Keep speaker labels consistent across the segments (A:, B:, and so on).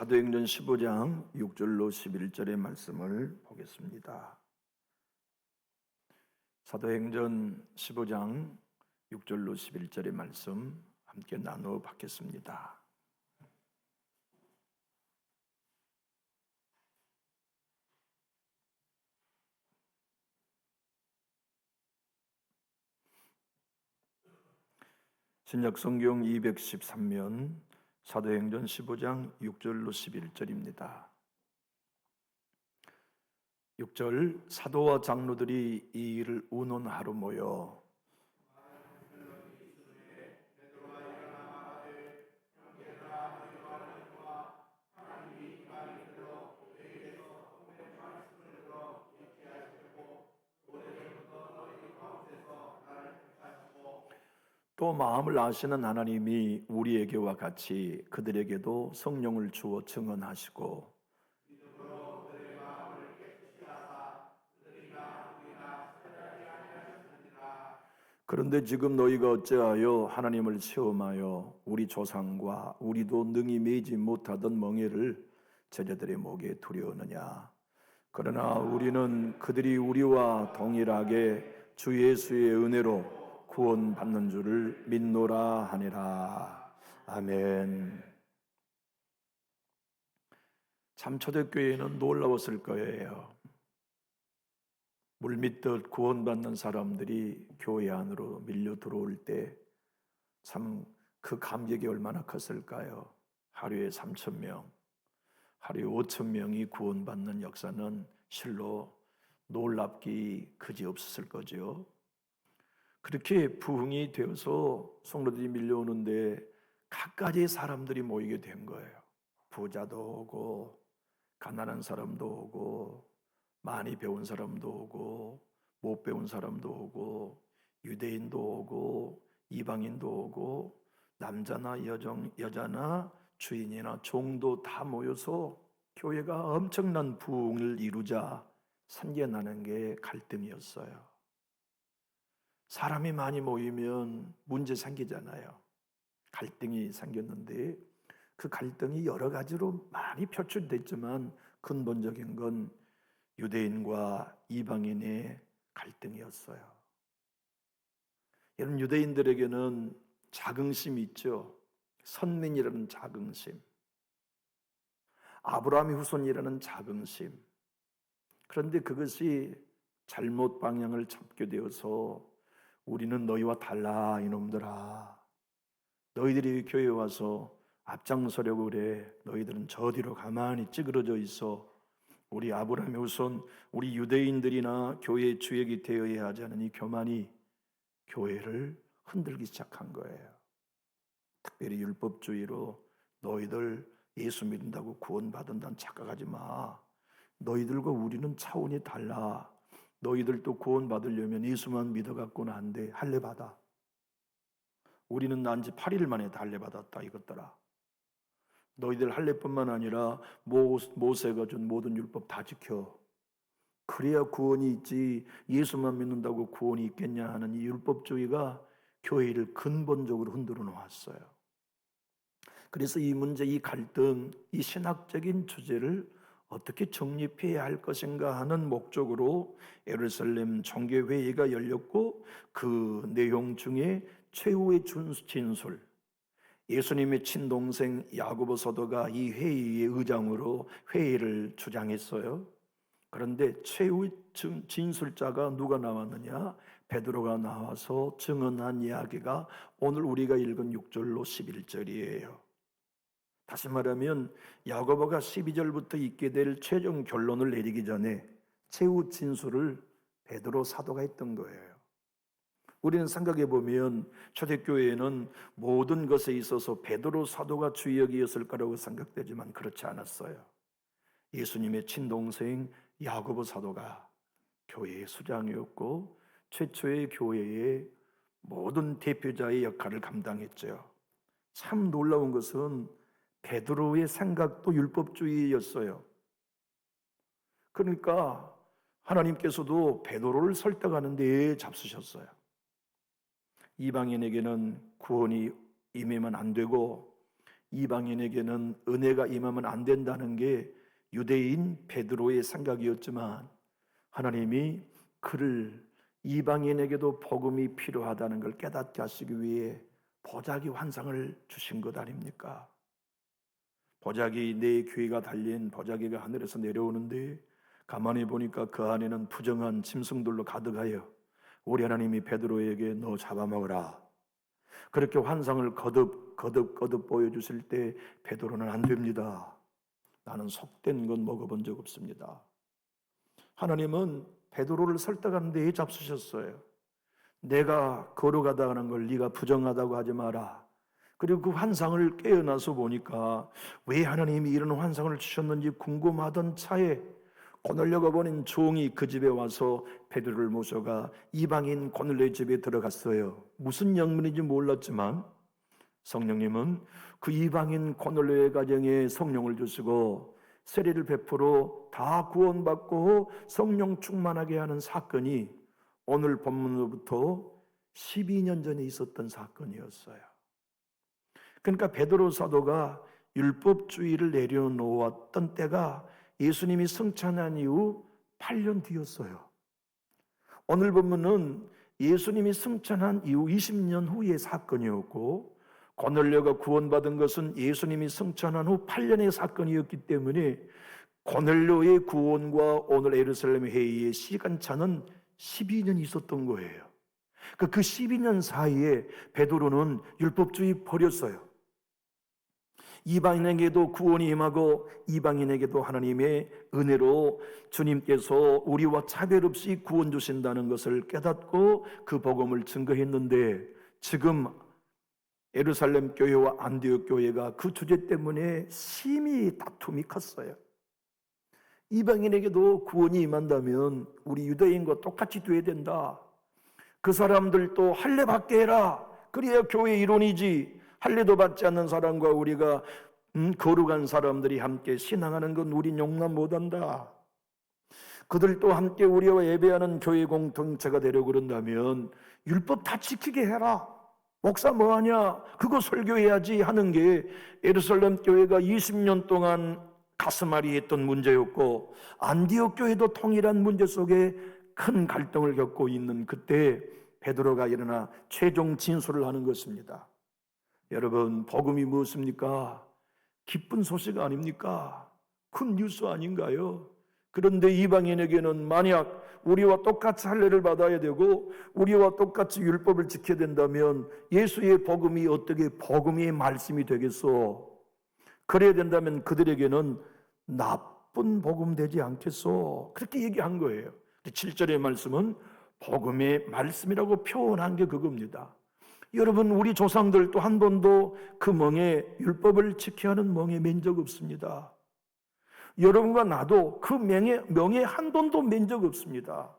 A: 사도행전 15장 6절로 11절의 말씀을 보겠습니다. 사도행전 15장 6절로 11절의 말씀 함께 나누어 받겠습니다. 신약성경 213면 사도행전 15장 6절로 11절입니다. 6절 사도와 장로들이 이 일을 의논하러 모여 또 마음을 아시는 하나님이 우리에게와 같이 그들에게도 성령을 주어 증언하시고 그런데 지금 너희가 어찌하여 하나님을 시험하여 우리 조상과 우리도 능히 매지 못하던 멍에를 제자들의 목에 두려우느냐. 그러나 우리는 그들이 우리와 동일하게 주 예수의 은혜로 구원받는 줄을 믿노라 하니라. 아멘. 참 초대교회는 놀라웠을 거예요. 물밀듯 구원받는 사람들이 교회 안으로 밀려 들어올 때 참 그 감격이 얼마나 컸을까요? 하루에 3,000명, 하루에 5,000명이 구원받는 역사는 실로 놀랍기 그지없었을 거죠. 그렇게 부흥이 되어서 성도들이 밀려오는데 갖가지 사람들이 모이게 된 거예요. 부자도 오고 가난한 사람도 오고 많이 배운 사람도 오고 못 배운 사람도 오고 유대인도 오고 이방인도 오고 남자나 여자나 주인이나 종도 다 모여서 교회가 엄청난 부흥을 이루자 생겨나는 게 갈등이었어요. 사람이 많이 모이면 문제 생기잖아요. 갈등이 생겼는데 그 갈등이 여러 가지로 많이 표출됐지만 근본적인 건 유대인과 이방인의 갈등이었어요. 여러분, 유대인들에게는 자긍심이 있죠. 선민이라는 자긍심, 아브라함의 후손이라는 자긍심. 그런데 그것이 잘못 방향을 잡게 되어서 우리는 너희와 달라 이놈들아. 너희들이 교회에 와서 앞장서려고 그래. 너희들은 저 뒤로 가만히 찌그러져 있어. 우리 아브라함의 후손, 우리 유대인들이나 교회의 주역이 되어야 하지 않은 이 교만이 교회를 흔들기 시작한 거예요. 특별히 율법주의로 너희들 예수 믿는다고 구원받는다는 착각하지 마. 너희들과 우리는 차원이 달라. 너희들도 구원받으려면 예수만 믿어갖고는 안 돼. 할례 받아. 우리는 난 지 8일 만에 다 할례 받았다 이것더라. 너희들 할례뿐만 아니라 모세가 준 모든 율법 다 지켜. 그래야 구원이 있지. 예수만 믿는다고 구원이 있겠냐 하는 이 율법주의가 교회를 근본적으로 흔들어 놓았어요. 그래서 이 문제, 이 갈등, 이 신학적인 주제를 어떻게 정립해야 할 것인가 하는 목적으로 예루살렘 종교회의가 열렸고 그 내용 중에 최후의 진술, 예수님의 친동생 야고보 사도가 이 회의의 의장으로 회의를 주장했어요. 그런데 최후의 진술자가 누가 나왔느냐? 베드로가 나와서 증언한 이야기가 오늘 우리가 읽은 6절로 11절이에요. 다시 말하면 야고보가 12절부터 있게 될 최종 결론을 내리기 전에 최후 진술을 베드로 사도가 했던 거예요. 우리는 생각해 보면 초대교회에는 모든 것에 있어서 베드로 사도가 주역이었을 거라고 생각되지만 그렇지 않았어요. 예수님의 친동생 야고보 사도가 교회의 수장이었고 최초의 교회의 모든 대표자의 역할을 감당했죠. 참 놀라운 것은 베드로의 생각도 율법주의였어요. 그러니까 하나님께서도 베드로를 설득하는 데에 잡수셨어요. 이방인에게는 구원이 임하면 안 되고 이방인에게는 은혜가 임하면 안 된다는 게 유대인 베드로의 생각이었지만 하나님이 그를 이방인에게도 복음이 필요하다는 걸 깨닫게 하시기 위해 보자기 환상을 주신 것 아닙니까? 보자기, 내 교회가 달린 보자기가 하늘에서 내려오는데 가만히 보니까 그 안에는 부정한 짐승들로 가득하여 우리 하나님이 베드로에게 너 잡아먹으라, 그렇게 환상을 거듭 보여주실 때 베드로는 안 됩니다. 나는 속된 건 먹어본 적 없습니다. 하나님은 베드로를 설득하는 데 잡수셨어요. 내가 걸어가다는 걸 네가 부정하다고 하지 마라. 그리고 그 환상을 깨어나서 보니까 왜 하나님이 이런 환상을 주셨는지 궁금하던 차에 고넬료가 보낸 종이 그 집에 와서 베드로를 모셔가 이방인 고넬료의 집에 들어갔어요. 무슨 영문인지 몰랐지만 성령님은 그 이방인 고넬료의 가정에 성령을 주시고 세례를 베풀어 다 구원받고 성령 충만하게 하는 사건이 오늘 본문으로부터 12년 전에 있었던 사건이었어요. 그러니까 베드로 사도가 율법주의를 내려놓았던 때가 예수님이 승천한 이후 8년 뒤였어요. 오늘 본문은 예수님이 승천한 이후 20년 후의 사건이었고 고넬료가 구원받은 것은 예수님이 승천한 후 8년의 사건이었기 때문에 고넬료의 구원과 오늘 예루살렘 회의의 시간차는 12년이 있었던 거예요. 그 12년 사이에 베드로는 율법주의 버렸어요. 이방인에게도 구원이 임하고 이방인에게도 하나님의 은혜로 주님께서 우리와 차별 없이 구원 주신다는 것을 깨닫고 그 복음을 증거했는데 지금 예루살렘 교회와 안디옥 교회가 그 주제 때문에 심히 다툼이 컸어요. 이방인에게도 구원이 임한다면 우리 유대인과 똑같이 돼야 된다. 그 사람들도 할례 받게 해라. 그래야 교회 이론이지. 할례도 받지 않는 사람과 우리가 거룩한 사람들이 함께 신앙하는 건 우린 용납 못한다. 그들도 함께 우리와 예배하는 교회 공동체가 되려고 그런다면 율법 다 지키게 해라. 목사 뭐하냐? 그거 설교해야지 하는 게 예루살렘 교회가 20년 동안 가슴앓이 했던 문제였고 안디옥 교회도 동일한 문제 속에 큰 갈등을 겪고 있는 그때 베드로가 일어나 최종 진술을 하는 것입니다. 여러분, 복음이 무엇입니까? 기쁜 소식 아닙니까? 큰 뉴스 아닌가요? 그런데 이방인에게는 만약 우리와 똑같이 할례를 받아야 되고 우리와 똑같이 율법을 지켜야 된다면 예수의 복음이 어떻게 복음의 말씀이 되겠소? 그래야 된다면 그들에게는 나쁜 복음 되지 않겠소? 그렇게 얘기한 거예요. 7절의 말씀은 복음의 말씀이라고 표현한 게 그겁니다. 여러분, 우리 조상들도 한 번도 그 멍에 율법을 지켜야 하는 멍에 맨 적 없습니다. 여러분과 나도 그 명에 한 번도 맨 적 없습니다.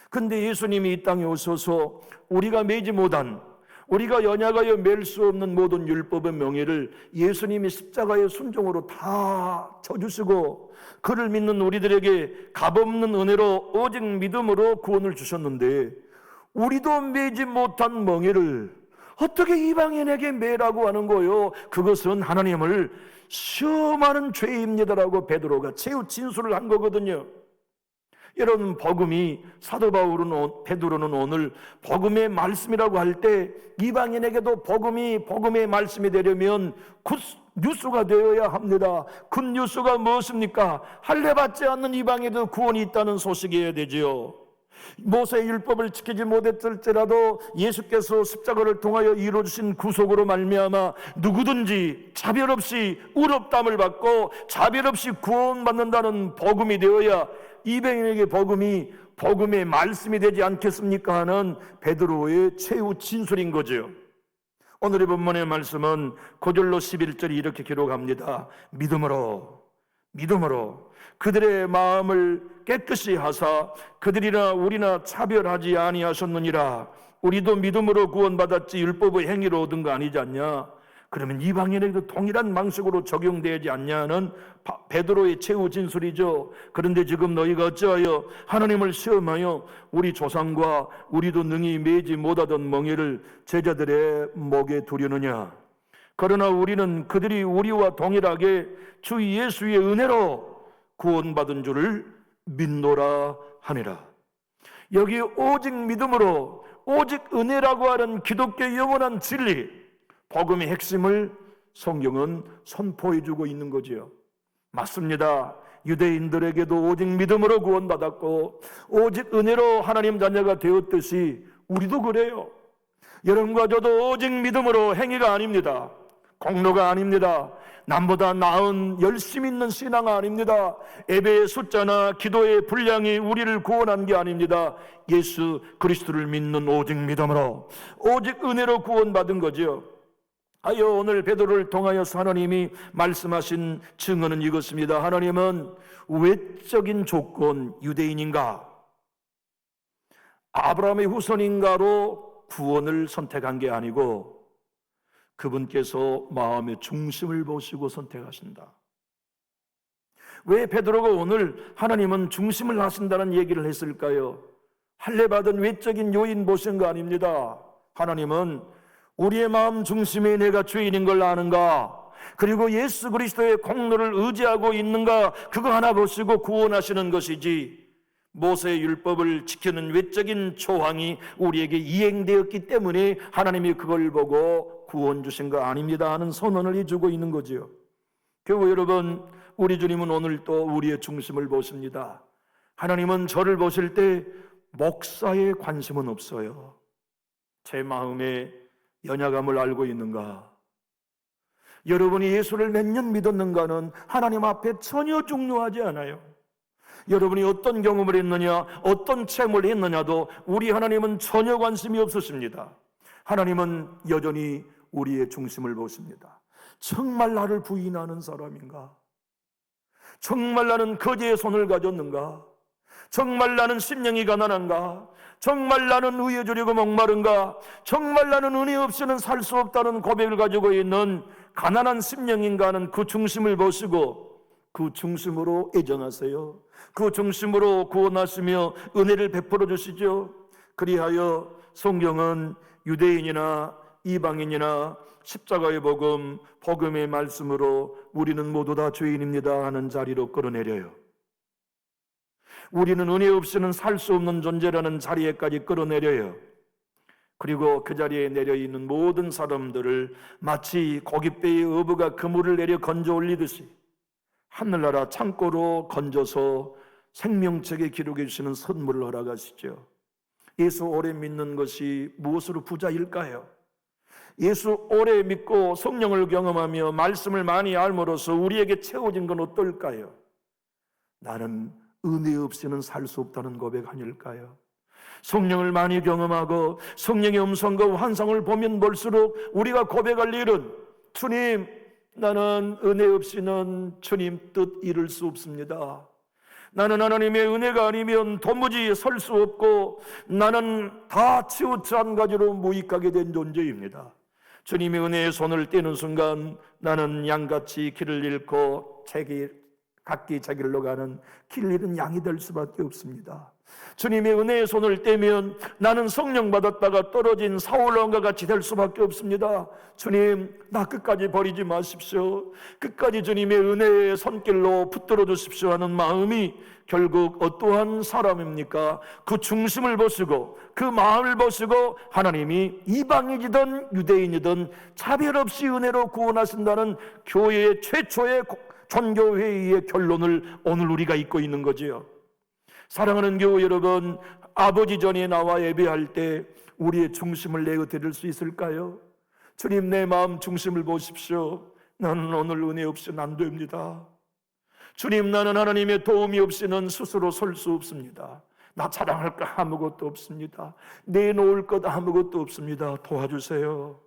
A: 근데 예수님이 이 땅에 오셔서 우리가 매지 못한, 우리가 연약하여 맬 수 없는 모든 율법의 명예를 예수님이 십자가의 순종으로 다 져주시고 그를 믿는 우리들에게 값없는 은혜로 오직 믿음으로 구원을 주셨는데 우리도 매지 못한 멍에를 어떻게 이방인에게 매라고 하는 거요? 그것은 하나님을 시험하는 죄입니다라고 베드로가 최후 진술을 한 거거든요. 여러분, 복음이 사도 베드로는 오늘 복음의 말씀이라고 할 때 이방인에게도 복음의 말씀이 되려면 굿 뉴스가 되어야 합니다. 굿 뉴스가 무엇입니까? 할례 받지 않는 이방인에도 구원이 있다는 소식이어야 되지요. 모세의 율법을 지키지 못했을지라도 예수께서 십자가를 통하여 이루어주신 구속으로 말미암아 누구든지 차별 없이 의롭다함을 받고 차별 없이 구원받는다는 복음이 되어야 이방인에게 복음의 말씀이 되지 않겠습니까 하는 베드로의 최후 진술인 거죠. 오늘의 본문의 말씀은 9절로 11절이 이렇게 기록합니다. 믿음으로 그들의 마음을 깨끗이 하사 그들이나 우리나 차별하지 아니하셨느니라. 우리도 믿음으로 구원받았지 율법의 행위로 얻은 거 아니지 않냐? 그러면 이방인에게도 동일한 방식으로 적용되지 않냐는 베드로의 최후 진술이죠. 그런데 지금 너희가 어찌하여 하나님을 시험하여 우리 조상과 우리도 능히 매지 못하던 멍에를 제자들의 목에 두려느냐? 그러나 우리는 그들이 우리와 동일하게 주 예수의 은혜로 구원받은 줄을 믿노라 하니라. 여기 오직 믿음으로, 오직 은혜라고 하는 기독교의 영원한 진리, 복음의 핵심을 성경은 선포해주고 있는 거지요. 맞습니다. 유대인들에게도 오직 믿음으로 구원받았고 오직 은혜로 하나님 자녀가 되었듯이 우리도 그래요. 여러분과 저도 오직 믿음으로, 행위가 아닙니다. 공로가 아닙니다. 남보다 나은 열심 있는 신앙 아닙니다. 예배의 숫자나 기도의 분량이 우리를 구원한 게 아닙니다. 예수 그리스도를 믿는 오직 믿음으로, 오직 은혜로 구원받은 거죠. 오늘 베드로를 통하여서 하나님이 말씀하신 증언은 이것입니다. 하나님은 외적인 조건, 유대인인가 아브라함의 후손인가로 구원을 선택한 게 아니고 그분께서 마음의 중심을 보시고 선택하신다. 왜 베드로가 오늘 하나님은 중심을 하신다는 얘기를 했을까요? 할례받은 외적인 요인 보신 거 아닙니다. 하나님은 우리의 마음 중심에 내가 주인인 걸 아는가, 그리고 예수 그리스도의 공로를 의지하고 있는가, 그거 하나 보시고 구원하시는 것이지, 모세의 율법을 지키는 외적인 조항이 우리에게 이행되었기 때문에 하나님이 그걸 보고 구원 주신 거 아닙니다 하는 선언을 해주고 있는 거지요. 교우 여러분, 우리 주님은 오늘 또 우리의 중심을 보십니다. 하나님은 저를 보실 때 목사에 관심은 없어요. 제 마음에 연약함을 알고 있는가, 여러분이 예수를 몇 년 믿었는가는 하나님 앞에 전혀 중요하지 않아요. 여러분이 어떤 경험을 했느냐, 어떤 체험을 했느냐도 우리 하나님은 전혀 관심이 없으십니다. 하나님은 여전히 우리의 중심을 보십니다. 정말 나를 부인하는 사람인가? 정말 나는 거지의 손을 가졌는가? 정말 나는 심령이 가난한가? 정말 나는 의에 주려고 목마른가? 정말 나는 은혜 없이는 살 수 없다는 고백을 가지고 있는 가난한 심령인가 하는 그 중심을 보시고 그 중심으로 애정하세요. 그 중심으로 구원하시며 은혜를 베풀어 주시죠. 그리하여 성경은 유대인이나 이방인이나 십자가의 복음, 복음의 말씀으로 우리는 모두 다 죄인입니다 하는 자리로 끌어내려요. 우리는 은혜 없이는 살 수 없는 존재라는 자리에까지 끌어내려요. 그리고 그 자리에 내려있는 모든 사람들을 마치 고깃배의 어부가 그물을 내려 건져 올리듯이 하늘나라 창고로 건져서 생명책에 기록해 주시는 선물을 허락하시죠. 예수 오래 믿는 것이 무엇으로 부자일까요? 예수 오래 믿고 성령을 경험하며 말씀을 많이 알므로써 우리에게 채워진 건 어떨까요? 나는 은혜 없이는 살 수 없다는 고백 아닐까요? 성령을 많이 경험하고 성령의 음성과 환상을 보면 볼수록 우리가 고백할 일은, 주님, 나는 은혜 없이는 주님 뜻 이룰 수 없습니다. 나는 하나님의 은혜가 아니면 도무지 설 수 없고 나는 다 치우친 가지로 무익하게 된 존재입니다. 주님의 은혜의 손을 떼는 순간 나는 양같이 길을 잃고 각기 제 길로 가는 길 잃은 양이 될 수밖에 없습니다. 주님의 은혜의 손을 떼면 나는 성령 받았다가 떨어진 사울왕과 같이 될 수밖에 없습니다. 주님, 나 끝까지 버리지 마십시오. 끝까지 주님의 은혜의 손길로 붙들어 주십시오 하는 마음이 결국 어떠한 사람입니까? 그 중심을 보시고 그 마음을 보시고 하나님이 이방인이든 유대인이든 차별 없이 은혜로 구원하신다는 교회의 최초의 종교회의의 결론을 오늘 우리가 잊고 있는 거지요. 사랑하는 교우 여러분, 아버지 전에 나와 예배할 때 우리의 중심을 내어 드릴 수 있을까요? 주님, 내 마음 중심을 보십시오. 나는 오늘 은혜 없이는 안 됩니다. 주님, 나는 하나님의 도움이 없이는 스스로 설 수 없습니다. 나 자랑할 거 아무것도 없습니다. 내놓을 것 아무것도 없습니다. 도와주세요.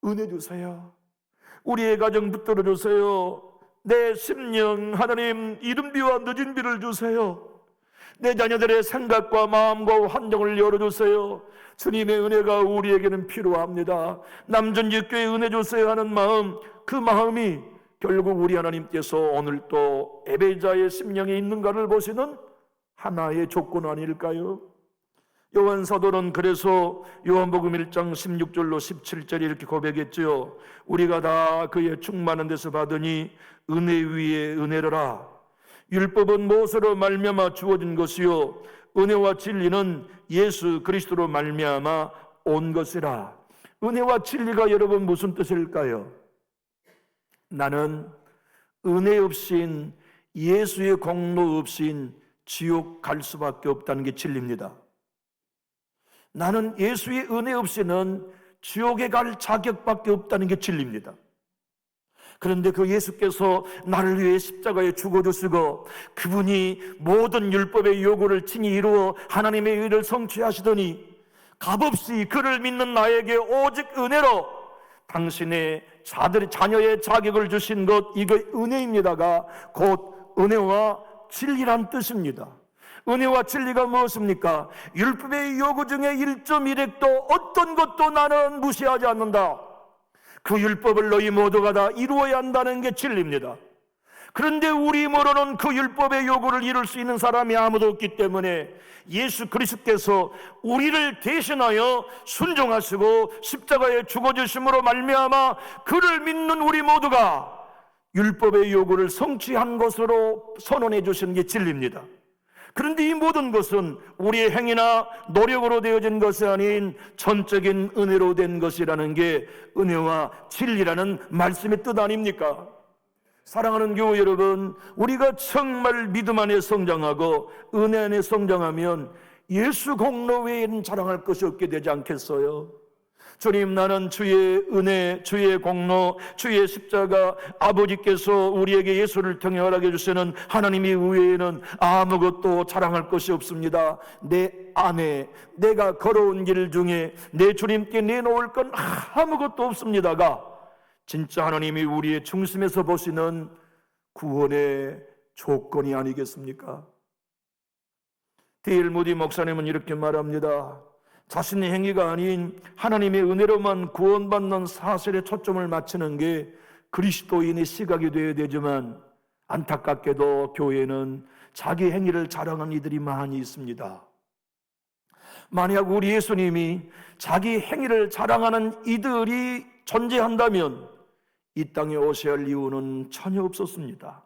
A: 은혜 주세요. 우리의 가정 붙들어 주세요. 내 심령, 하나님, 이른 비와 늦은 비를 주세요. 내 자녀들의 생각과 마음과 환경을 열어주세요. 주님의 은혜가 우리에게는 필요합니다. 남전지교회 은혜 주세요 하는 마음, 그 마음이 결국 우리 하나님께서 오늘 또 예배자의 심령에 있는가를 보시는 하나의 조건 아닐까요? 요한 사도는 그래서 요한복음 1장 16절로 17절에 이렇게 고백했지요. 우리가 다 그의 충만한 데서 받으니 은혜 위에 은혜로라. 율법은 모세로 말미암아 주어진 것이요 은혜와 진리는 예수 그리스도로 말미암아 온 것이라. 은혜와 진리가 여러분 무슨 뜻일까요? 나는 은혜 없인, 예수의 공로 없인 지옥 갈 수밖에 없다는 게 진리입니다. 나는 예수의 은혜 없이는 지옥에 갈 자격밖에 없다는 게 진리입니다. 그런데 그 예수께서 나를 위해 십자가에 죽어주시고 그분이 모든 율법의 요구를 친히 이루어 하나님의 의를 성취하시더니 값없이 그를 믿는 나에게 오직 은혜로 당신의 자녀의 자격을 주신 것, 이거 은혜입니다가 곧 은혜와 진리란 뜻입니다. 은혜와 진리가 무엇입니까? 율법의 요구 중에 1.1획도 어떤 것도 나는 무시하지 않는다. 그 율법을 너희 모두가 다 이루어야 한다는 게 진리입니다. 그런데 우리 힘으로는 그 율법의 요구를 이룰 수 있는 사람이 아무도 없기 때문에 예수 그리스도께서 우리를 대신하여 순종하시고 십자가에 죽어주심으로 말미암아 그를 믿는 우리 모두가 율법의 요구를 성취한 것으로 선언해 주신 게 진리입니다. 그런데 이 모든 것은 우리의 행위나 노력으로 되어진 것이 아닌 전적인 은혜로 된 것이라는 게 은혜와 진리라는 말씀의 뜻 아닙니까? 사랑하는 교회 여러분, 우리가 정말 믿음 안에 성장하고 은혜 안에 성장하면 예수 공로 외에는 자랑할 것이 없게 되지 않겠어요? 주님, 나는 주의 은혜, 주의 공로, 주의 십자가, 아버지께서 우리에게 예수를 통해 허락해 주시는 하나님의 의외에는 아무것도 자랑할 것이 없습니다. 내 안에 내가 걸어온 길 중에 내 주님께 내놓을 건 아무것도 없습니다가 진짜 하나님이 우리의 중심에서 보시는 구원의 조건이 아니겠습니까? 데일 무디 목사님은 이렇게 말합니다. 자신의 행위가 아닌 하나님의 은혜로만 구원받는 사실에 초점을 맞추는 게 그리스도인의 시각이 되어야 되지만 안타깝게도 교회는 자기 행위를 자랑하는 이들이 많이 있습니다. 만약 우리 예수님이 자기 행위를 자랑하는 이들이 존재한다면 이 땅에 오셔야 할 이유는 전혀 없었습니다.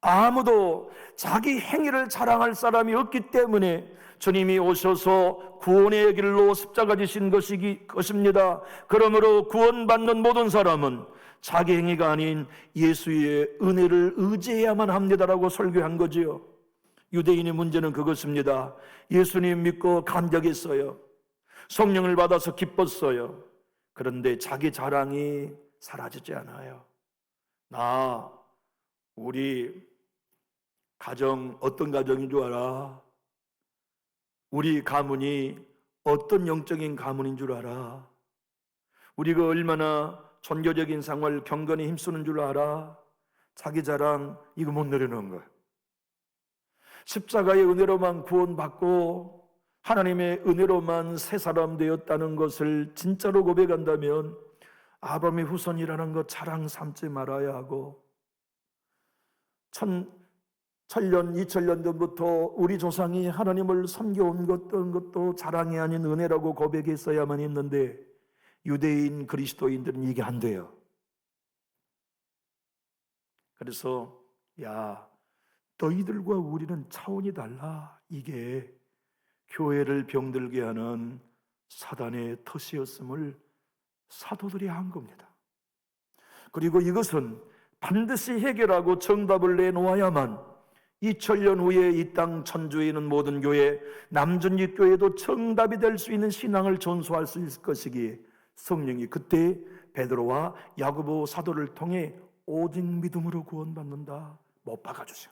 A: 아무도 자기 행위를 자랑할 사람이 없기 때문에 주님이 오셔서 구원의 길로 십자가 지신 것입니다. 그러므로 구원받는 모든 사람은 자기 행위가 아닌 예수의 은혜를 의지해야만 합니다라고 설교한 거지요. 유대인의 문제는 그것입니다. 예수님 믿고 감격했어요. 성령을 받아서 기뻤어요. 그런데 자기 자랑이 사라지지 않아요. 우리 가정 어떤 가정인 줄 알아? 우리 가문이 어떤 영적인 가문인 줄 알아? 우리가 얼마나 종교적인 생활 경건에 힘쓰는 줄 알아? 자기 자랑 이거 못 내려놓은 거야. 십자가의 은혜로만 구원받고 하나님의 은혜로만 새 사람 되었다는 것을 진짜로 고백한다면 아브라함의 후손이라는 것 자랑 삼지 말아야 하고 1000년, 2000년 전부터 우리 조상이 하나님을 섬겨온 것도 자랑이 아닌 은혜라고 고백했어야만 했는데 유대인 그리스도인들은 이게 안 돼요. 그래서 너희들과 우리는 차원이 달라. 이게 교회를 병들게 하는 사단의 덫이었음을 사도들이 한 겁니다. 그리고 이것은 반드시 해결하고 정답을 내놓아야만 2000년 후에 이 땅 천주에 있는 모든 교회, 남전직 교회도 정답이 될 수 있는 신앙을 전수할 수 있을 것이기에 성령이 그때 베드로와 야고보 사도를 통해 오직 믿음으로 구원받는다 못 박아주셔.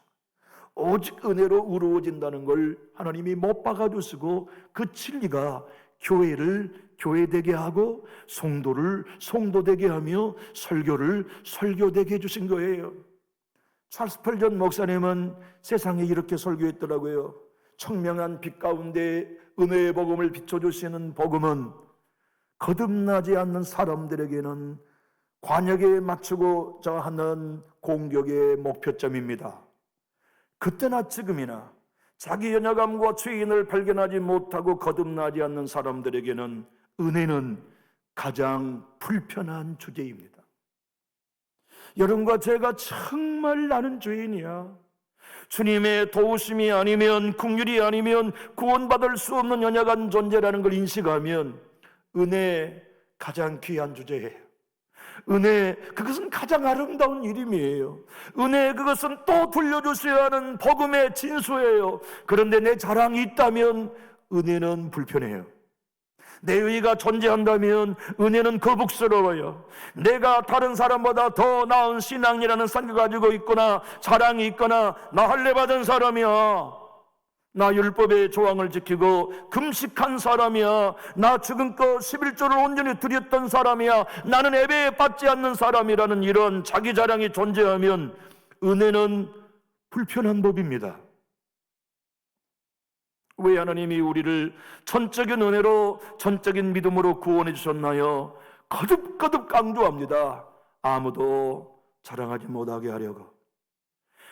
A: 오직 은혜로 이루어진다는 걸 하나님이 못 박아주시고 그 진리가 교회를 교회되게 하고 성도를 성도되게 하며 설교를 설교되게 해주신 거예요. 찰스 스펄전 목사님은 세상에 이렇게 설교했더라고요. 청명한 빛 가운데 은혜의 복음을 비춰주시는 복음은 거듭나지 않는 사람들에게는 관역에 맞추고자 하는 공격의 목표점입니다. 그때나 지금이나 자기 연약함과 죄인을 발견하지 못하고 거듭나지 않는 사람들에게는 은혜는 가장 불편한 주제입니다. 여러분과 제가 정말 나는 죄인이야, 주님의 도우심이 아니면, 긍휼이 아니면 구원받을 수 없는 연약한 존재라는 걸 인식하면 은혜, 가장 귀한 주제예요. 은혜, 그것은 가장 아름다운 이름이에요. 은혜, 그것은 또 들려주셔야 하는 복음의 진수예요. 그런데 내 자랑이 있다면 은혜는 불편해요. 내 의의가 존재한다면 은혜는 거북스러워요. 내가 다른 사람보다 더 나은 신앙이라는 생각을 가지고 있거나 자랑이 있거나 나 할례 받은 사람이야, 나 율법의 조항을 지키고 금식한 사람이야, 나 지금껏 11조를 온전히 드렸던 사람이야, 나는 예배에 받지 않는 사람이라는 이런 자기 자랑이 존재하면 은혜는 불편한 법입니다. 왜 하나님이 우리를 전적인 은혜로, 전적인 믿음으로 구원해 주셨나요? 거듭거듭 강조합니다. 아무도 자랑하지 못하게 하려고.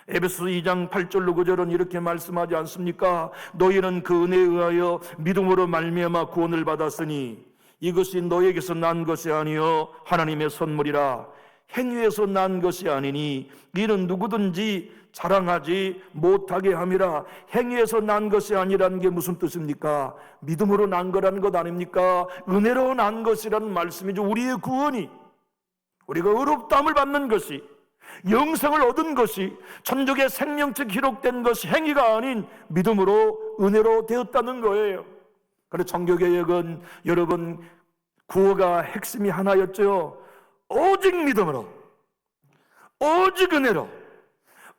A: 에베소 2장 8절로 9절은 이렇게 말씀하지 않습니까? 너희는 그 은혜에 의하여 믿음으로 말미암아 구원을 받았으니 이것이 너에게서 난 것이 아니요 하나님의 선물이라. 행위에서 난 것이 아니니 이는 누구든지 자랑하지 못하게 함이라. 행위에서 난 것이 아니라는 게 무슨 뜻입니까? 믿음으로 난 거라는 것 아닙니까? 은혜로 난 것이라는 말씀이죠. 우리의 구원이, 우리가 의롭다함을 받는 것이, 영생을 얻은 것이, 천국의 생명책 기록된 것이 행위가 아닌 믿음으로, 은혜로 되었다는 거예요. 그래서 종교개혁은 여러분 구호가 핵심이 하나였죠. 오직 믿음으로, 오직 은혜로,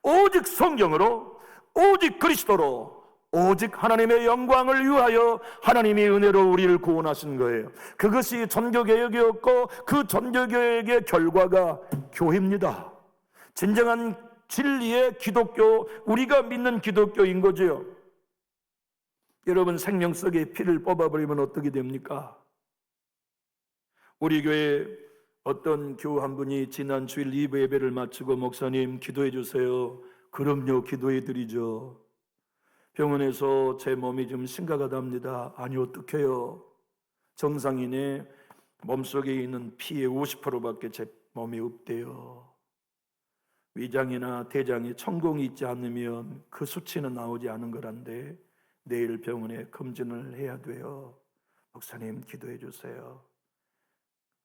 A: 오직 성경으로, 오직 그리스도로, 오직 하나님의 영광을 위하여 하나님이 은혜로 우리를 구원하신 거예요. 그것이 종교개혁이었고 그 종교개혁의 결과가 교회입니다. 진정한 진리의 기독교, 우리가 믿는 기독교인 거죠. 여러분, 생명석에 피를 뽑아버리면 어떻게 됩니까? 우리 교회 어떤 교우 한 분이 지난 주일 2부 예배를 마치고 목사님 기도해 주세요. 그럼요, 기도해 드리죠. 병원에서 제 몸이 좀 심각하답니다. 아니, 어떡해요? 정상인의 몸속에 있는 피의 50%밖에 제 몸에 없대요. 위장이나 대장에 천공이 있지 않으면 그 수치는 나오지 않은 거란데 내일 병원에 검진을 해야 돼요. 목사님 기도해 주세요.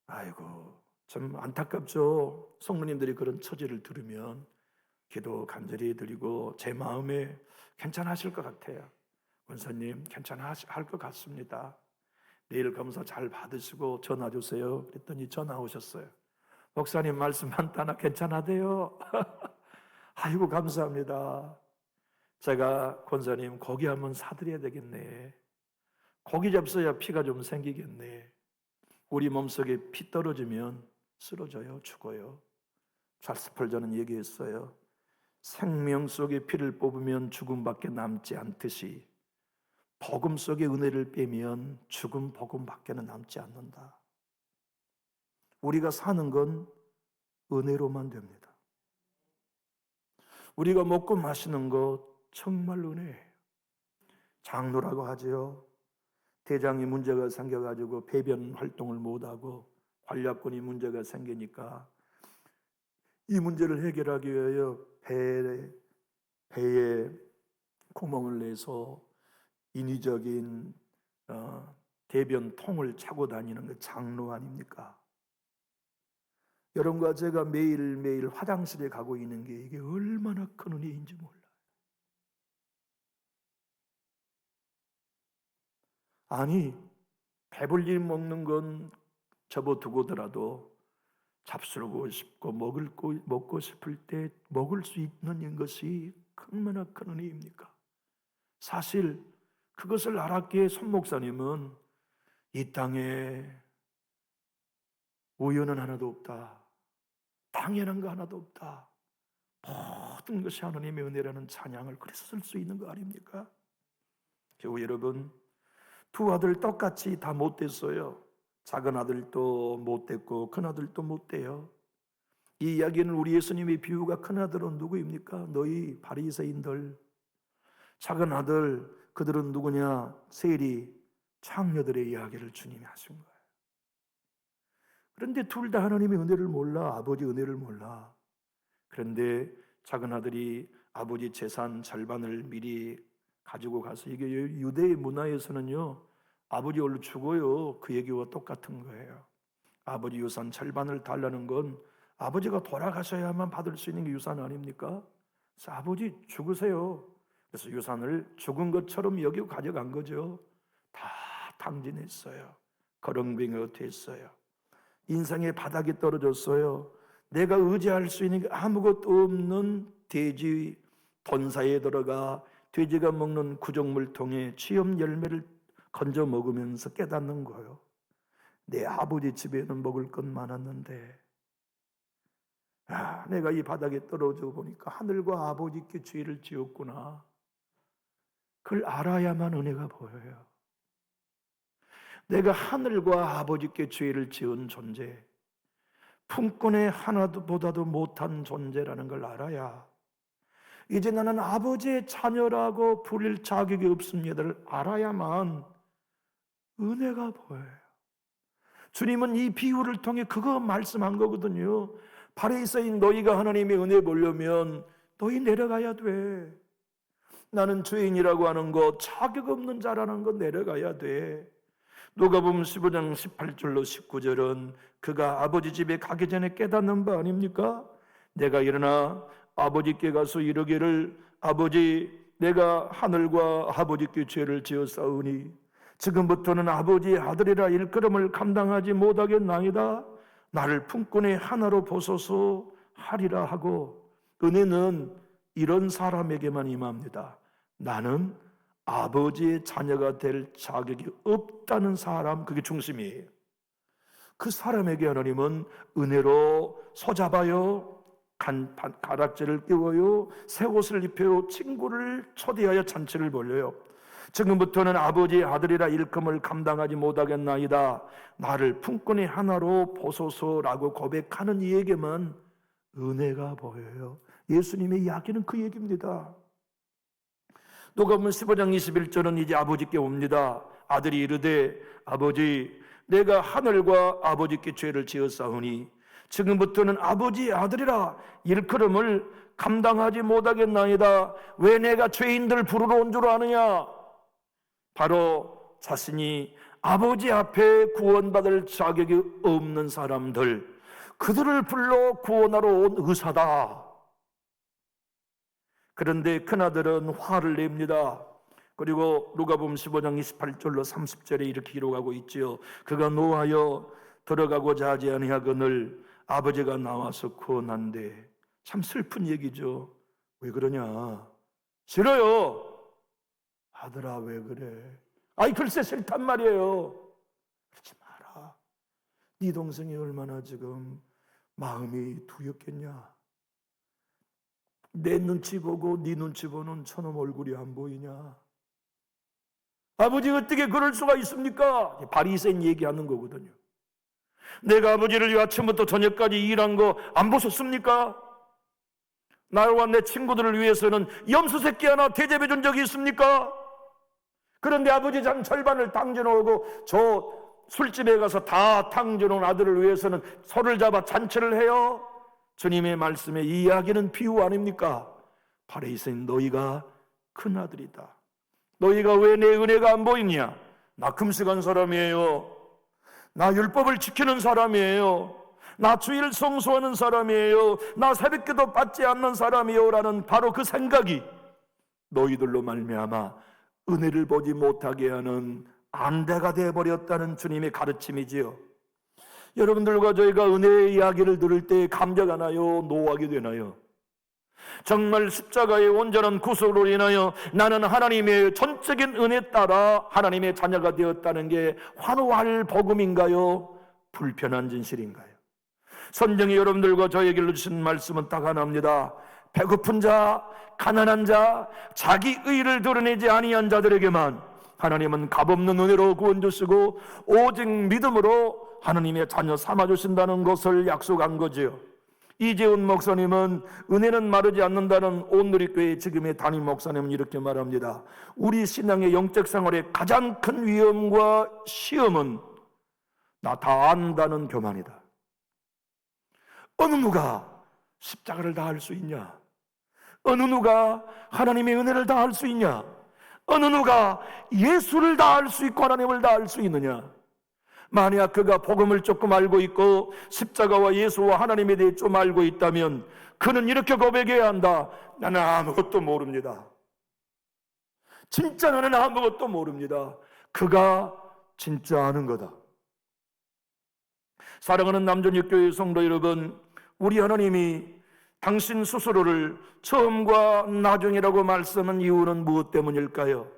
A: 아이고, 참 안타깝죠. 성모님들이 그런 처지를 들으면 기도 간절히 드리고 제 마음에 괜찮으실 것 같아요. 원사님 괜찮으실 것 같습니다. 내일 검사 잘 받으시고 전화 주세요. 그랬더니 전화 오셨어요. 목사님 말씀 한따나 괜찮아대요. 아이고 감사합니다. 제가 권사님 고기 한번 사드려야 되겠네. 고기 잡숴야 피가 좀 생기겠네. 우리 몸속에 피 떨어지면 쓰러져요, 죽어요. 찰스 펄저는 얘기했어요. 생명 속에 피를 뽑으면 죽음밖에 남지 않듯이 복음 속에 은혜를 빼면 죽음 복음밖에는 남지 않는다. 우리가 사는 건 은혜로만 됩니다. 우리가 먹고 마시는 것 정말 은혜예요. 장로라고 하죠. 대장이 문제가 생겨가지고 배변 활동을 못하고 관략근이 문제가 생기니까 이 문제를 해결하기 위하여 배에 구멍을 내서 인위적인 대변통을 차고 다니는 게 장로 아닙니까? 여러분과 제가 매일매일 화장실에 가고 있는 게 이게 얼마나 큰 은혜인지 몰라요. 아니, 배불리 먹는 건 접어두고더라도 잡수고 싶고 먹고 싶을 때 먹을 수 있는 것이 얼마나 큰 은혜입니까? 사실 그것을 알았기에 손 목사님은 이 땅에 우연은 하나도 없다, 당연한 거 하나도 없다, 모든 것이 하나님의 은혜라는 찬양을 그래서 쓸 수 있는 거 아닙니까? 교우 여러분, 두 아들 똑같이 다 못됐어요. 작은 아들도 못됐고 큰 아들도 못돼요. 이 이야기는 우리 예수님의 비유가 큰 아들은 누구입니까? 너희 바리새인들, 작은 아들, 그들은 누구냐? 세리, 창녀들의 이야기를 주님이 하신 거예요. 그런데 둘 다 하나님의 은혜를 몰라, 아버지 은혜를 몰라. 그런데 작은 아들이 아버지 재산 절반을 미리 가지고 가서, 이게 유대의 문화에서는요, 아버지 얼른 죽어요, 그 얘기와 똑같은 거예요. 아버지 유산 절반을 달라는 건 아버지가 돌아가셔야만 받을 수 있는 게 유산 아닙니까? 그래서 아버지 죽으세요. 그래서 유산을 죽은 것처럼 여기고 가져간 거죠. 다 탕진했어요. 거렁뱅이가 됐어요. 인생의 바닥이 떨어졌어요. 내가 의지할 수 있는 게 아무것도 없는 돼지 돈사에 들어가 돼지가 먹는 구정물통에 취업 열매를 건져 먹으면서 깨닫는 거예요. 내 아버지 집에는 먹을 것 많았는데, 내가 이 바닥에 떨어져 보니까 하늘과 아버지께 죄를 지었구나. 그걸 알아야만 은혜가 보여요. 내가 하늘과 아버지께 죄를 지은 존재, 품꾼의 하나보다도 못한 존재라는 걸 알아야, 이제 나는 아버지의 자녀라고 부릴 자격이 없습니다를 알아야만 은혜가 보여요. 주님은 이 비유를 통해 그거 말씀한 거거든요. 바리새인 너희가 하나님의 은혜 보려면 너희 내려가야 돼. 나는 죄인이라고 하는 거, 자격 없는 자라는 거 내려가야 돼. 누가복음 15장 18절로 19절은 그가 아버지 집에 가기 전에 깨닫는 바 아닙니까? 내가 일어나 아버지께 가서 이르기를, 아버지, 내가 하늘과 아버지께 죄를 지었사오니 지금부터는 아버지의 아들이라 일컬음을 감당하지 못하겠나이다. 나를 품꾼의 하나로 보소서 하리라 하고, 은혜는 이런 사람에게만 임합니다. 나는 아버지의 자녀가 될 자격이 없다는 사람, 그게 중심이에요. 그 사람에게 하나님은 은혜로 소잡아요, 가락지를 끼워요, 새 옷을 입혀요, 친구를 초대하여 잔치를 벌려요. 지금부터는 아버지의 아들이라 일컬음을 감당하지 못하겠나이다. 나를 품꾼의 하나로 보소서라고 고백하는 이에게만 은혜가 보여요. 예수님의 이야기는 그 얘기입니다. 누가복음 15장 21절은 이제 아버지께 옵니다. 아들이 이르되, 아버지, 내가 하늘과 아버지께 죄를 지었사오니 지금부터는 아버지의 아들이라 일컬음을 감당하지 못하겠나이다. 왜 내가 죄인들 부르러 온 줄 아느냐? 바로 자신이 아버지 앞에 구원받을 자격이 없는 사람들, 그들을 불러 구원하러 온 의사다. 그런데 큰아들은 화를 냅니다. 그리고 누가복음 15장 28절로 30절에 이렇게 기록하고 있지요. 그가 노하여 들어가고자 하지 아니하거늘 아버지가 나와서 구원한대. 참 슬픈 얘기죠. 왜 그러냐? 싫어요. 아들아, 왜 그래? 아이, 글쎄 싫단 말이에요. 그러지 마라. 네 동생이 얼마나 지금 마음이 두렵겠냐? 내 눈치 보고 네 눈치 보는 저놈 얼굴이 안 보이냐? 아버지 어떻게 그럴 수가 있습니까? 바리새인 얘기하는 거거든요. 내가 아버지를 위해 아침부터 저녁까지 일한 거 안 보셨습니까? 나와 내 친구들을 위해서는 염소 새끼 하나 대접해 준 적이 있습니까? 그런데 아버지 잔 절반을 탕져놓고 저 술집에 가서 다 탕져놓은 아들을 위해서는 손을 잡아 잔치를 해요? 주님의 말씀에 이 이야기는 비유 아닙니까? 바리새인 너희가 큰 아들이다. 너희가 왜 내 은혜가 안 보이냐? 나 금식한 사람이에요. 나 율법을 지키는 사람이에요. 나 주일 성수하는 사람이에요. 나 새벽기도 받지 않는 사람이에요 라는 바로 그 생각이 너희들로 말미암아 은혜를 보지 못하게 하는 안대가 되어버렸다는 주님의 가르침이지요. 여러분들과 저희가 은혜의 이야기를 들을 때 감격하나요? 노하게 되나요? 정말 십자가의 온전한 구속으로 인하여 나는 하나님의 전적인 은혜 따라 하나님의 자녀가 되었다는 게 환호할 복음인가요? 불편한 진실인가요? 성경이 여러분들과 저에게 주신 말씀은 딱 하나입니다. 배고픈 자, 가난한 자, 자기 의를 드러내지 아니한 자들에게만 하나님은 값없는 은혜로 구원 주시고 오직 믿음으로 하나님의 자녀 삼아 주신다는 것을 약속한 거지요. 이재훈 목사님은 은혜는 마르지 않는다는 온누리교회 지금의 담임 목사님은 이렇게 말합니다. 우리 신앙의 영적 생활의 가장 큰 위험과 시험은 나 다 안다는 교만이다. 어느 누가 십자가를 다 할 수 있냐? 어느 누가 하나님의 은혜를 다 할 수 있냐? 어느 누가 예수를 다 알 수 있고 하나님을 다 알 수 있느냐? 만약 그가 복음을 조금 알고 있고 십자가와 예수와 하나님에 대해 좀 알고 있다면 그는 이렇게 고백해야 한다. 나는 아무것도 모릅니다. 진짜 나는 아무것도 모릅니다. 그가 진짜 아는 거다. 사랑하는 남전역교회 성도 여러분, 우리 하나님이 당신 스스로를 처음과 나중이라고 말씀한 이유는 무엇 때문일까요?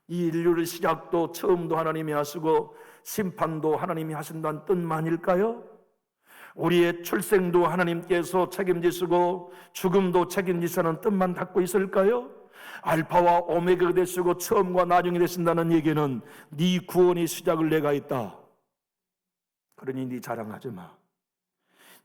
A: 이 인류의 시작도 처음도 하나님이 하시고 심판도 하나님이 하신다는 뜻만일까요? 우리의 출생도 하나님께서 책임지시고 죽음도 책임지시는 뜻만 갖고 있을까요? 알파와 오메가가 되시고 처음과 나중이 되신다는 얘기는 네 구원의 시작을 내가 있다. 그러니 네 자랑하지 마.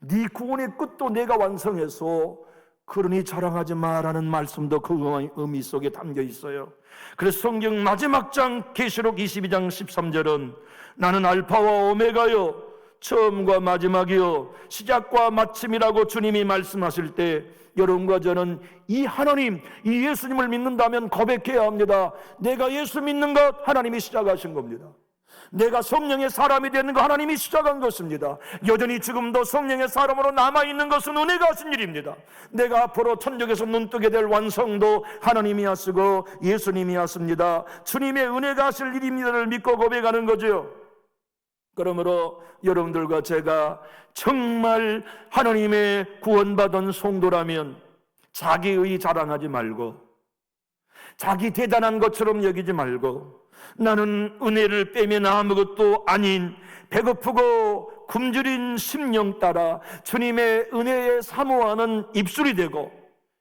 A: 네 구원의 끝도 내가 완성해서 그러니 자랑하지 마라는 말씀도 그 의미 속에 담겨 있어요. 그래서 성경 마지막 장 계시록 22장 13절은 나는 알파와 오메가요 처음과 마지막이요 시작과 마침이라고 주님이 말씀하실 때 여러분과 저는 이 하나님, 이 예수님을 믿는다면 고백해야 합니다. 내가 예수 믿는 것 하나님이 시작하신 겁니다. 내가 성령의 사람이 되는 거 하나님이 시작한 것입니다. 여전히 지금도 성령의 사람으로 남아있는 것은 은혜가 하신 일입니다. 내가 앞으로 천국에서 눈뜨게 될 완성도 하나님이 하시고 예수님이 하십니다. 주님의 은혜가 하실 일입니다를 믿고 고백하는 거죠. 그러므로 여러분들과 제가 정말 하나님의 구원받은 성도라면 자기의 자랑하지 말고 자기 대단한 것처럼 여기지 말고 나는 은혜를 빼면 아무것도 아닌 배고프고 굶주린 심령 따라 주님의 은혜에 사모하는 입술이 되고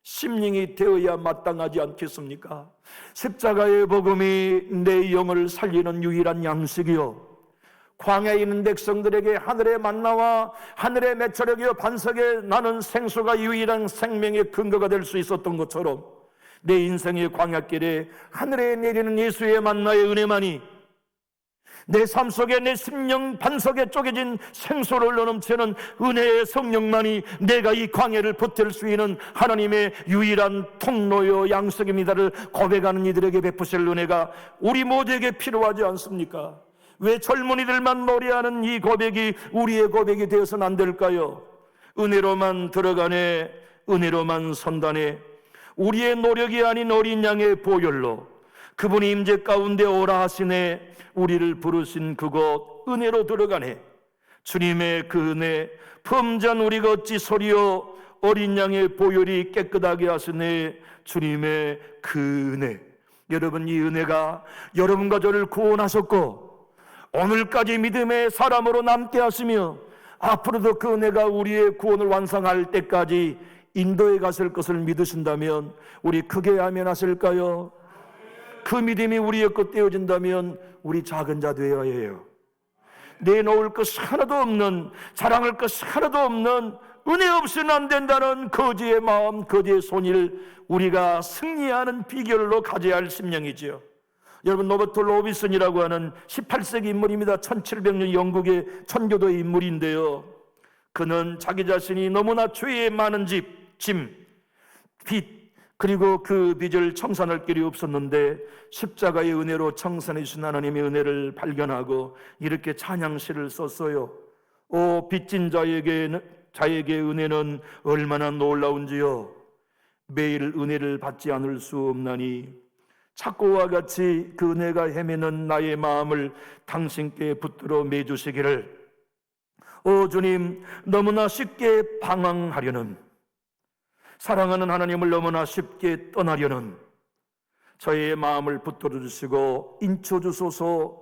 A: 심령이 되어야 마땅하지 않겠습니까? 십자가의 복음이 내 영을 살리는 유일한 양식이요 광야에 있는 백성들에게 하늘의 만나와 하늘의 매철력이요 반석에 나는 생수가 유일한 생명의 근거가 될 수 있었던 것처럼 내 인생의 광야길에 하늘에 내리는 예수의 만나의 은혜만이 내 삶 속에 내 심령 반석에 쪼개진 생수를 넘치는 은혜의 성령만이 내가 이 광야를 버틸 수 있는 하나님의 유일한 통로요 양식입니다를 고백하는 이들에게 베푸실 은혜가 우리 모두에게 필요하지 않습니까? 왜 젊은이들만 노래하는 이 고백이 우리의 고백이 되어서는 안 될까요? 은혜로만 들어가네 은혜로만 선다네 우리의 노력이 아닌 어린 양의 보혈로 그분이 임재 가운데 오라 하시네 우리를 부르신 그곳 은혜로 들어가네 주님의 그 은혜 범전 우리가 어찌 소리요 어린 양의 보혈이 깨끗하게 하시네 주님의 그 은혜 여러분 이 은혜가 여러분과 저를 구원하셨고 오늘까지 믿음의 사람으로 남게 하시며 앞으로도 그 은혜가 우리의 구원을 완성할 때까지 인도에 갔을 것을 믿으신다면 우리 크게 아멘하실까요? 그 믿음이 우리의 것 되어진다면 우리 작은 자 되어야 해요. 내놓을 것이 하나도 없는 자랑할 것이 하나도 없는 은혜 없이는 안 된다는 거지의 마음 거지의 손을 우리가 승리하는 비결로 가져야 할 심령이지요. 여러분 로버트 로비슨이라고 하는 18세기 인물입니다. 1700년 영국의 천교도의 인물인데요 그는 자기 자신이 너무나 죄에 많은 짐, 빚 그리고 그 빚을 청산할 길이 없었는데 십자가의 은혜로 청산해 주신 하나님의 은혜를 발견하고 이렇게 찬양시를 썼어요. 오 빚진 자에게 은혜는 얼마나 놀라운지요 매일 은혜를 받지 않을 수 없나니 착고와 같이 그 은혜가 헤매는 나의 마음을 당신께 붙들어 매주시기를 오 주님 너무나 쉽게 방황하려는 사랑하는 하나님을 너무나 쉽게 떠나려는 저의 마음을 붙들어 주시고 인쳐 주소서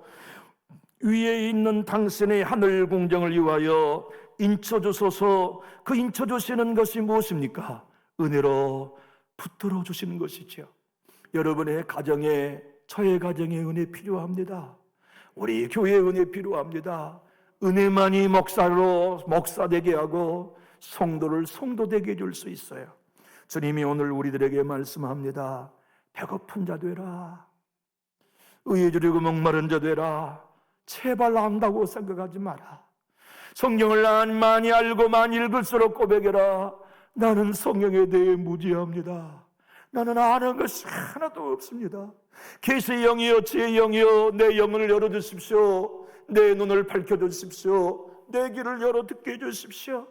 A: 위에 있는 당신의 하늘 궁정을 위하여 인쳐 주소서 그 인쳐 주시는 것이 무엇입니까? 은혜로 붙들어 주시는 것이죠. 여러분의 가정에 저의 가정에 은혜 필요합니다. 우리 교회에 은혜 필요합니다. 은혜만이 목사 되게 하고 성도를 성도되게 해줄 수 있어요. 주님이 오늘 우리들에게 말씀합니다. 배고픈 자 되라. 의에 주리고 목마른 자 되라. 제발 안다고 생각하지 마라. 성경을 많이 알고 많이 읽을수록 고백해라. 나는 성경에 대해 무지합니다. 나는 아는 것이 하나도 없습니다. 계시의 영이여 지혜의 영이여 내 영을 열어주십시오. 내 눈을 밝혀주십시오. 내 귀를 열어 듣게 해주십시오.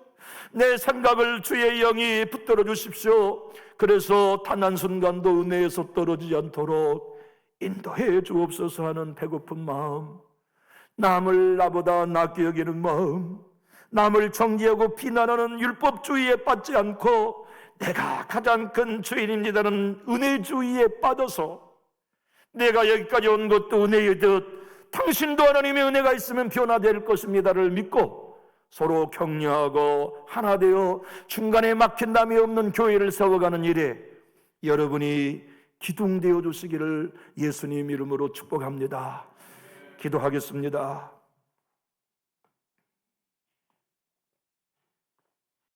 A: 내 생각을 주의 영이 붙들어 주십시오. 그래서 단 한순간도 은혜에서 떨어지지 않도록 인도해 주옵소서 하는 배고픈 마음, 남을 나보다 낫게 여기는 마음, 남을 정죄하고 비난하는 율법주의에 빠지지 않고 내가 가장 큰 죄인입니다는 은혜주의에 빠져서 내가 여기까지 온 것도 은혜의 듯 당신도 하나님의 은혜가 있으면 변화될 것입니다를 믿고 서로 격려하고 하나 되어 중간에 막힌담이 없는 교회를 세워가는 일에 여러분이 기둥되어 주시기를 예수님 이름으로 축복합니다. 기도하겠습니다.